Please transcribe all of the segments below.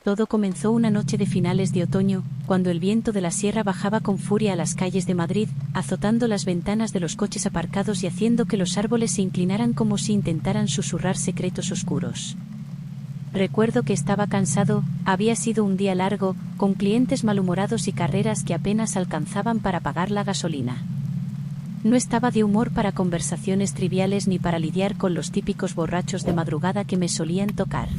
Todo comenzó una noche de finales de otoño, cuando el viento de la sierra bajaba con furia a las calles de Madrid, azotando las ventanas de los coches aparcados y haciendo que los árboles se inclinaran como si intentaran susurrar secretos oscuros. Recuerdo que estaba cansado, había sido un día largo, con clientes malhumorados y carreras que apenas alcanzaban para pagar la gasolina. No estaba de humor para conversaciones triviales ni para lidiar con los típicos borrachos de madrugada que me solían tocar.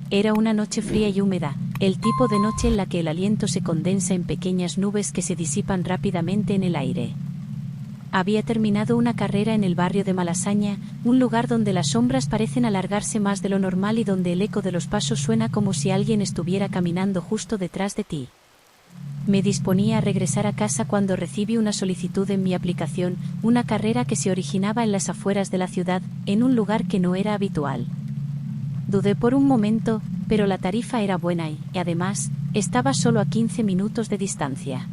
Era una noche fría y húmeda, el tipo de noche en la que el aliento se condensa en pequeñas nubes que se disipan rápidamente en el aire. Había terminado una carrera en el barrio de Malasaña, un lugar donde las sombras parecen alargarse más de lo normal y donde el eco de los pasos suena como si alguien estuviera caminando justo detrás de ti. Me disponía a regresar a casa cuando recibí una solicitud en mi aplicación, una carrera que se originaba en las afueras de la ciudad, en un lugar que no era habitual. Dudé por un momento, pero la tarifa era buena y, además, estaba solo a 15 minutos de distancia.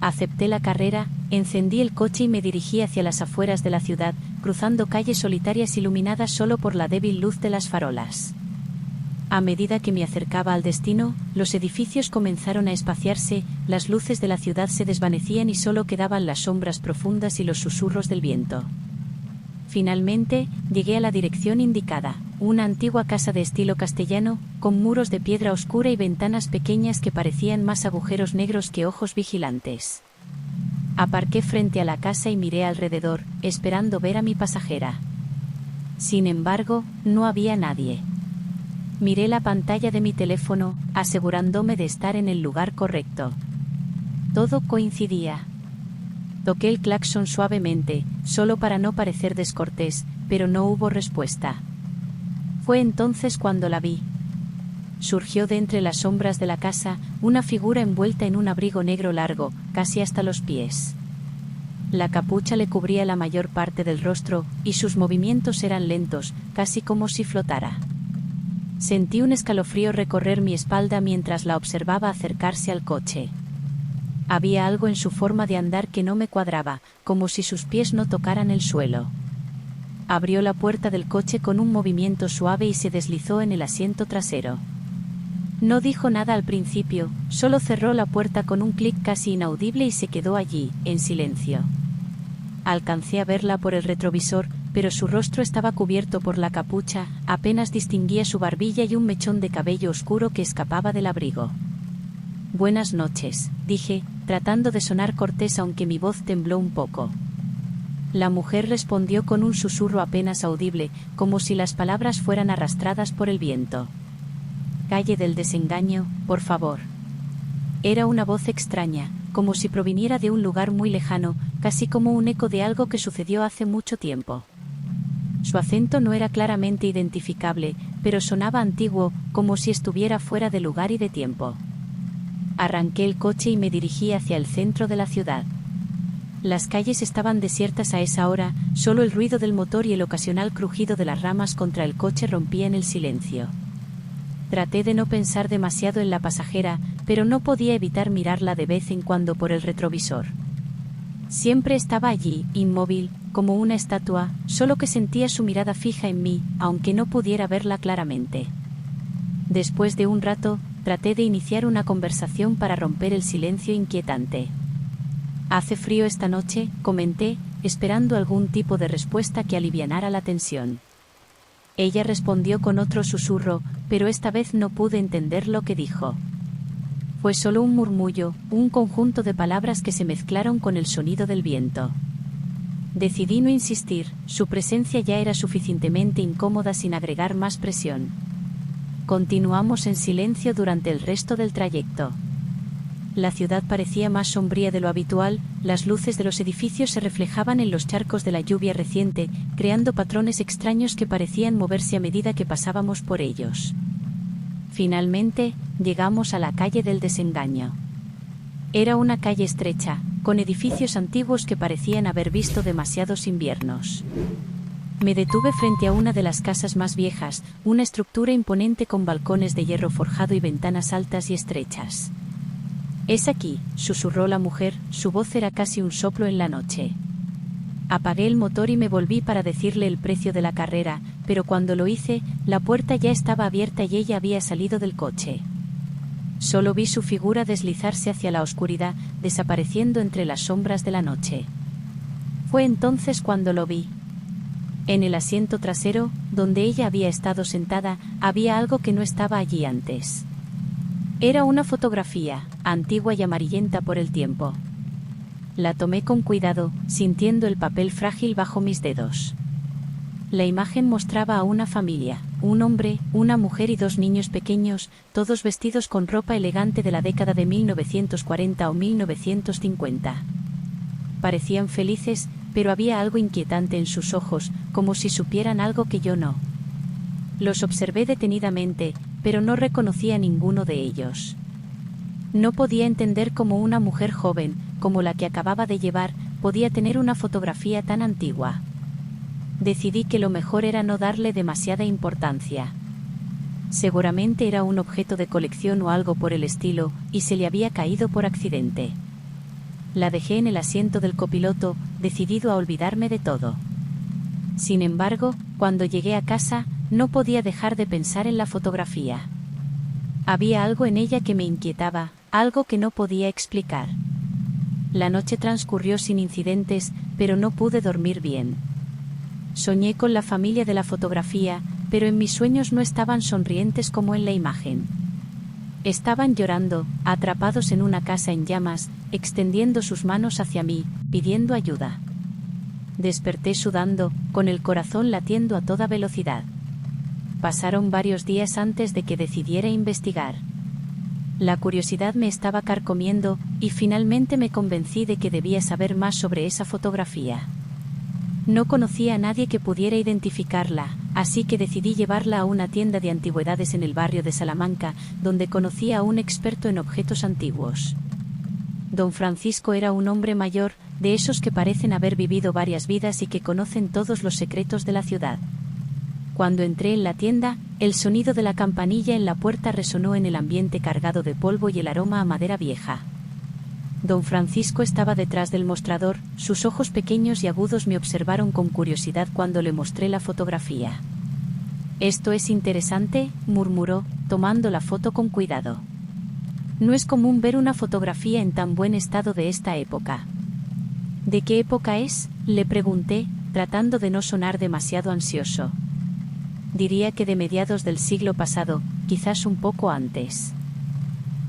Acepté la carrera, encendí el coche y me dirigí hacia las afueras de la ciudad, cruzando calles solitarias iluminadas solo por la débil luz de las farolas. A medida que me acercaba al destino, los edificios comenzaron a espaciarse, las luces de la ciudad se desvanecían y solo quedaban las sombras profundas y los susurros del viento. Finalmente, llegué a la dirección indicada, una antigua casa de estilo castellano, con muros de piedra oscura y ventanas pequeñas que parecían más agujeros negros que ojos vigilantes. Aparqué frente a la casa y miré alrededor, esperando ver a mi pasajera. Sin embargo, no había nadie. Miré la pantalla de mi teléfono, asegurándome de estar en el lugar correcto. Todo coincidía. Toqué el claxon suavemente, solo para no parecer descortés, pero no hubo respuesta. Fue entonces cuando la vi. Surgió de entre las sombras de la casa, una figura envuelta en un abrigo negro largo, casi hasta los pies. La capucha le cubría la mayor parte del rostro, y sus movimientos eran lentos, casi como si flotara. Sentí un escalofrío recorrer mi espalda mientras la observaba acercarse al coche. Había algo en su forma de andar que no me cuadraba, como si sus pies no tocaran el suelo. Abrió la puerta del coche con un movimiento suave y se deslizó en el asiento trasero. No dijo nada al principio, solo cerró la puerta con un clic casi inaudible y se quedó allí, en silencio. Alcancé a verla por el retrovisor, pero su rostro estaba cubierto por la capucha, apenas distinguía su barbilla y un mechón de cabello oscuro que escapaba del abrigo. «Buenas noches», dije, tratando de sonar cortés aunque mi voz tembló un poco. La mujer respondió con un susurro apenas audible, como si las palabras fueran arrastradas por el viento. «Calle del Desengaño, por favor». Era una voz extraña, como si proviniera de un lugar muy lejano, casi como un eco de algo que sucedió hace mucho tiempo. Su acento no era claramente identificable, pero sonaba antiguo, como si estuviera fuera de lugar y de tiempo. Arranqué el coche y me dirigí hacia el centro de la ciudad. Las calles estaban desiertas a esa hora, solo el ruido del motor y el ocasional crujido de las ramas contra el coche rompían el silencio. Traté de no pensar demasiado en la pasajera, pero no podía evitar mirarla de vez en cuando por el retrovisor. Siempre estaba allí, inmóvil, como una estatua, solo que sentía su mirada fija en mí, aunque no pudiera verla claramente. Después de un rato, traté de iniciar una conversación para romper el silencio inquietante. «Hace frío esta noche», comenté, esperando algún tipo de respuesta que alivianara la tensión. Ella respondió con otro susurro, pero esta vez no pude entender lo que dijo. Fue solo un murmullo, un conjunto de palabras que se mezclaron con el sonido del viento. Decidí no insistir, su presencia ya era suficientemente incómoda sin agregar más presión. Continuamos en silencio durante el resto del trayecto. La ciudad parecía más sombría de lo habitual, las luces de los edificios se reflejaban en los charcos de la lluvia reciente, creando patrones extraños que parecían moverse a medida que pasábamos por ellos. Finalmente, llegamos a la calle del Desengaño. Era una calle estrecha, con edificios antiguos que parecían haber visto demasiados inviernos. Me detuve frente a una de las casas más viejas, una estructura imponente con balcones de hierro forjado y ventanas altas y estrechas. «Es aquí», susurró la mujer, su voz era casi un soplo en la noche. Apagué el motor y me volví para decirle el precio de la carrera, pero cuando lo hice, la puerta ya estaba abierta y ella había salido del coche. Solo vi su figura deslizarse hacia la oscuridad, desapareciendo entre las sombras de la noche. Fue entonces cuando lo vi. En el asiento trasero, donde ella había estado sentada, había algo que no estaba allí antes. Era una fotografía, antigua y amarillenta por el tiempo. La tomé con cuidado, sintiendo el papel frágil bajo mis dedos. La imagen mostraba a una familia, un hombre, una mujer y dos niños pequeños, todos vestidos con ropa elegante de la década de 1940 o 1950. Parecían felices, pero había algo inquietante en sus ojos, como si supieran algo que yo no. Los observé detenidamente, pero no reconocí a ninguno de ellos. No podía entender cómo una mujer joven, como la que acababa de llevar, podía tener una fotografía tan antigua. Decidí que lo mejor era no darle demasiada importancia. Seguramente era un objeto de colección o algo por el estilo, y se le había caído por accidente. La dejé en el asiento del copiloto, decidido a olvidarme de todo. Sin embargo, cuando llegué a casa, no podía dejar de pensar en la fotografía. Había algo en ella que me inquietaba, algo que no podía explicar. La noche transcurrió sin incidentes, pero no pude dormir bien. Soñé con la familia de la fotografía, pero en mis sueños no estaban sonrientes como en la imagen. Estaban llorando, atrapados en una casa en llamas, extendiendo sus manos hacia mí, pidiendo ayuda. Desperté sudando, con el corazón latiendo a toda velocidad. Pasaron varios días antes de que decidiera investigar. La curiosidad me estaba carcomiendo, y finalmente me convencí de que debía saber más sobre esa fotografía. No conocía a nadie que pudiera identificarla, así que decidí llevarla a una tienda de antigüedades en el barrio de Salamanca, donde conocí a un experto en objetos antiguos. Don Francisco era un hombre mayor, de esos que parecen haber vivido varias vidas y que conocen todos los secretos de la ciudad. Cuando entré en la tienda, el sonido de la campanilla en la puerta resonó en el ambiente cargado de polvo y el aroma a madera vieja. Don Francisco estaba detrás del mostrador, sus ojos pequeños y agudos me observaron con curiosidad cuando le mostré la fotografía. «Esto es interesante», murmuró, tomando la foto con cuidado. «No es común ver una fotografía en tan buen estado de esta época». «¿De qué época es?», le pregunté, tratando de no sonar demasiado ansioso. «Diría que de mediados del siglo pasado, quizás un poco antes».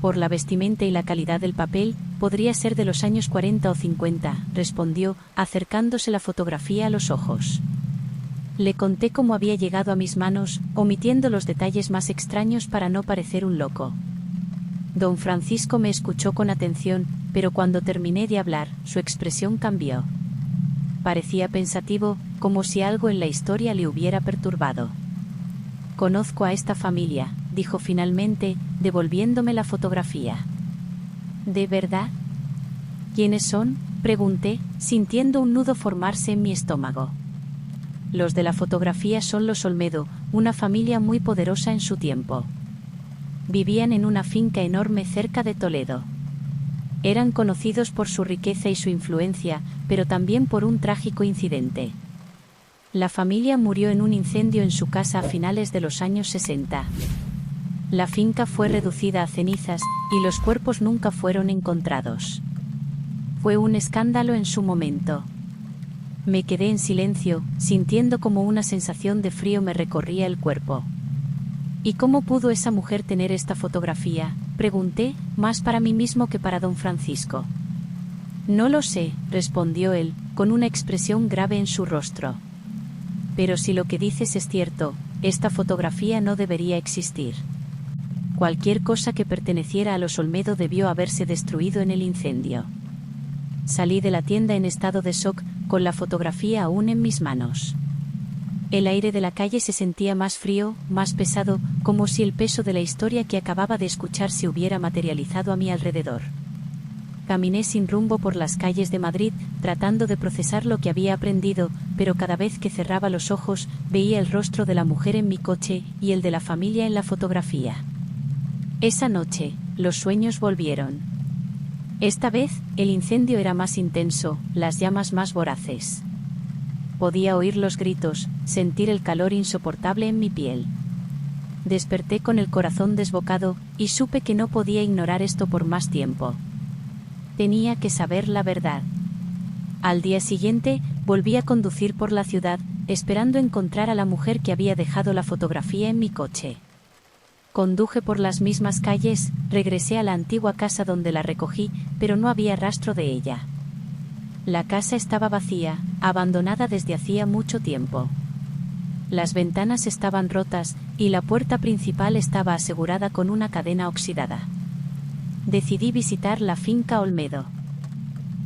«Por la vestimenta y la calidad del papel, podría ser de los años 40 o 50», respondió, acercándose la fotografía a los ojos. Le conté cómo había llegado a mis manos, omitiendo los detalles más extraños para no parecer un loco. Don Francisco me escuchó con atención, pero cuando terminé de hablar, su expresión cambió. Parecía pensativo, como si algo en la historia le hubiera perturbado. «Conozco a esta familia», dijo finalmente, devolviéndome la fotografía. «¿De verdad? ¿Quiénes son?», pregunté, sintiendo un nudo formarse en mi estómago. «Los de la fotografía son los Olmedo, una familia muy poderosa en su tiempo. Vivían en una finca enorme cerca de Toledo. Eran conocidos por su riqueza y su influencia, pero también por un trágico incidente. La familia murió en un incendio en su casa a finales de los años 60. La finca fue reducida a cenizas, y los cuerpos nunca fueron encontrados. Fue un escándalo en su momento». Me quedé en silencio, sintiendo como una sensación de frío me recorría el cuerpo. «¿Y cómo pudo esa mujer tener esta fotografía?», pregunté, más para mí mismo que para don Francisco. «No lo sé», respondió él, con una expresión grave en su rostro. «Pero si lo que dices es cierto, esta fotografía no debería existir. Cualquier cosa que perteneciera a los Olmedo debió haberse destruido en el incendio». Salí de la tienda en estado de shock, con la fotografía aún en mis manos. El aire de la calle se sentía más frío, más pesado, como si el peso de la historia que acababa de escuchar se hubiera materializado a mi alrededor. Caminé sin rumbo por las calles de Madrid, tratando de procesar lo que había aprendido, pero cada vez que cerraba los ojos, veía el rostro de la mujer en mi coche, y el de la familia en la fotografía. Esa noche, los sueños volvieron. Esta vez, el incendio era más intenso, las llamas más voraces. Podía oír los gritos, sentir el calor insoportable en mi piel. Desperté con el corazón desbocado, y supe que no podía ignorar esto por más tiempo. Tenía que saber la verdad. Al día siguiente, volví a conducir por la ciudad, esperando encontrar a la mujer que había dejado la fotografía en mi coche. Conduje por las mismas calles, regresé a la antigua casa donde la recogí, pero no había rastro de ella. La casa estaba vacía, abandonada desde hacía mucho tiempo. Las ventanas estaban rotas, y la puerta principal estaba asegurada con una cadena oxidada. Decidí visitar la finca Olmedo.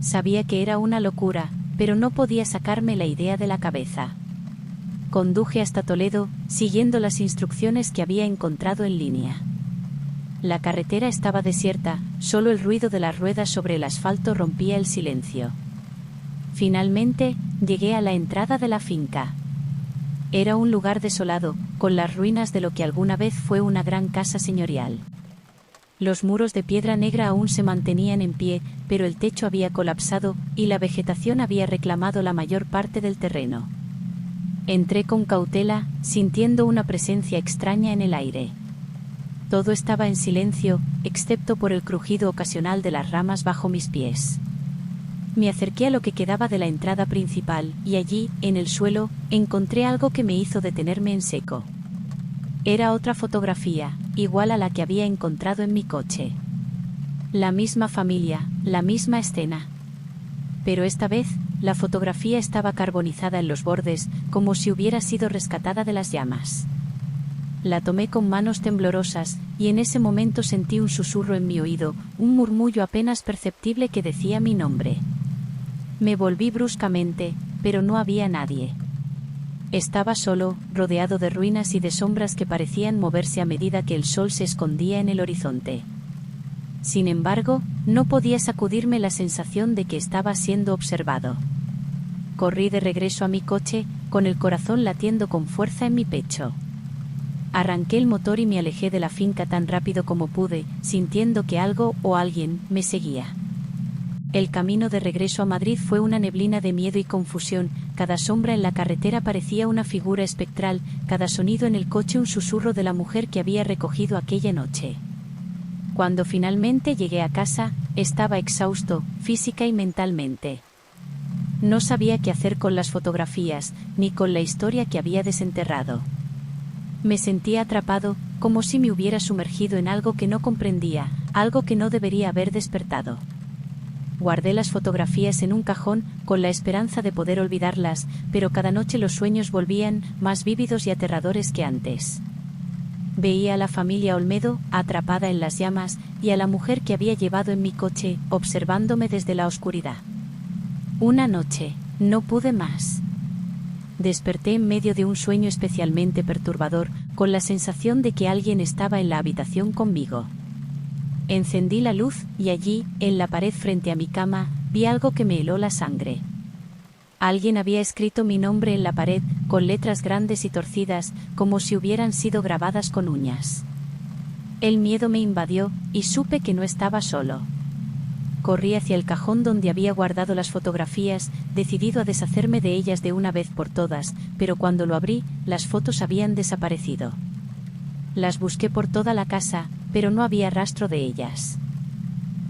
Sabía que era una locura, pero no podía sacarme la idea de la cabeza. Conduje hasta Toledo, siguiendo las instrucciones que había encontrado en línea. La carretera estaba desierta, solo el ruido de las ruedas sobre el asfalto rompía el silencio. Finalmente, llegué a la entrada de la finca. Era un lugar desolado, con las ruinas de lo que alguna vez fue una gran casa señorial. Los muros de piedra negra aún se mantenían en pie, pero el techo había colapsado, y la vegetación había reclamado la mayor parte del terreno. Entré con cautela, sintiendo una presencia extraña en el aire. Todo estaba en silencio, excepto por el crujido ocasional de las ramas bajo mis pies. Me acerqué a lo que quedaba de la entrada principal, y allí, en el suelo, encontré algo que me hizo detenerme en seco. Era otra fotografía, igual a la que había encontrado en mi coche. La misma familia, la misma escena. Pero esta vez, la fotografía estaba carbonizada en los bordes, como si hubiera sido rescatada de las llamas. La tomé con manos temblorosas, y en ese momento sentí un susurro en mi oído, un murmullo apenas perceptible que decía mi nombre. Me volví bruscamente, pero no había nadie. Estaba solo, rodeado de ruinas y de sombras que parecían moverse a medida que el sol se escondía en el horizonte. Sin embargo, no podía sacudirme la sensación de que estaba siendo observado. Corrí de regreso a mi coche, con el corazón latiendo con fuerza en mi pecho. Arranqué el motor y me alejé de la finca tan rápido como pude, sintiendo que algo o alguien me seguía. El camino de regreso a Madrid fue una neblina de miedo y confusión, cada sombra en la carretera parecía una figura espectral, cada sonido en el coche un susurro de la mujer que había recogido aquella noche. Cuando finalmente llegué a casa, estaba exhausto, física y mentalmente. No sabía qué hacer con las fotografías, ni con la historia que había desenterrado. Me sentía atrapado, como si me hubiera sumergido en algo que no comprendía, algo que no debería haber despertado. Guardé las fotografías en un cajón, con la esperanza de poder olvidarlas, pero cada noche los sueños volvían, más vívidos y aterradores que antes. Veía a la familia Olmedo, atrapada en las llamas, y a la mujer que había llevado en mi coche, observándome desde la oscuridad. Una noche, no pude más. Desperté en medio de un sueño especialmente perturbador, con la sensación de que alguien estaba en la habitación conmigo. Encendí la luz, y allí, en la pared frente a mi cama, vi algo que me heló la sangre. Alguien había escrito mi nombre en la pared, con letras grandes y torcidas, como si hubieran sido grabadas con uñas. El miedo me invadió, y supe que no estaba solo. Corrí hacia el cajón donde había guardado las fotografías, decidido a deshacerme de ellas de una vez por todas, pero cuando lo abrí, las fotos habían desaparecido. Las busqué por toda la casa, pero no había rastro de ellas.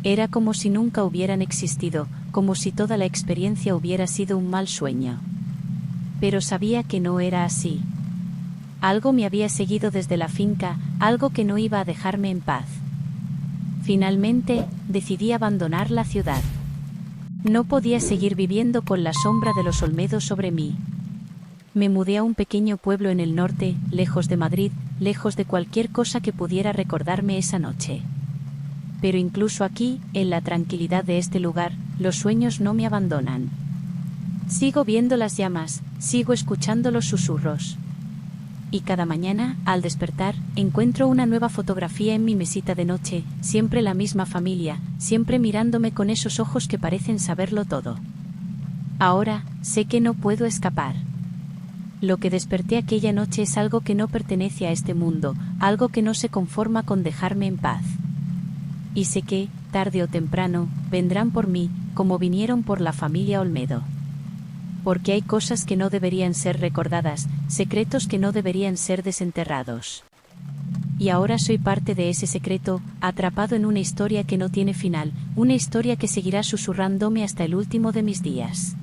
Era como si nunca hubieran existido, como si toda la experiencia hubiera sido un mal sueño. Pero sabía que no era así. Algo me había seguido desde la finca, algo que no iba a dejarme en paz. Finalmente, decidí abandonar la ciudad. No podía seguir viviendo con la sombra de los Olmedos sobre mí. Me mudé a un pequeño pueblo en el norte, lejos de Madrid, lejos de cualquier cosa que pudiera recordarme esa noche. Pero incluso aquí, en la tranquilidad de este lugar, los sueños no me abandonan. Sigo viendo las llamas, sigo escuchando los susurros. Y cada mañana, al despertar, encuentro una nueva fotografía en mi mesita de noche, siempre la misma familia, siempre mirándome con esos ojos que parecen saberlo todo. Ahora, sé que no puedo escapar. Lo que desperté aquella noche es algo que no pertenece a este mundo, algo que no se conforma con dejarme en paz. Y sé que, tarde o temprano, vendrán por mí, como vinieron por la familia Olmedo. Porque hay cosas que no deberían ser recordadas, secretos que no deberían ser desenterrados. Y ahora soy parte de ese secreto, atrapado en una historia que no tiene final, una historia que seguirá susurrándome hasta el último de mis días.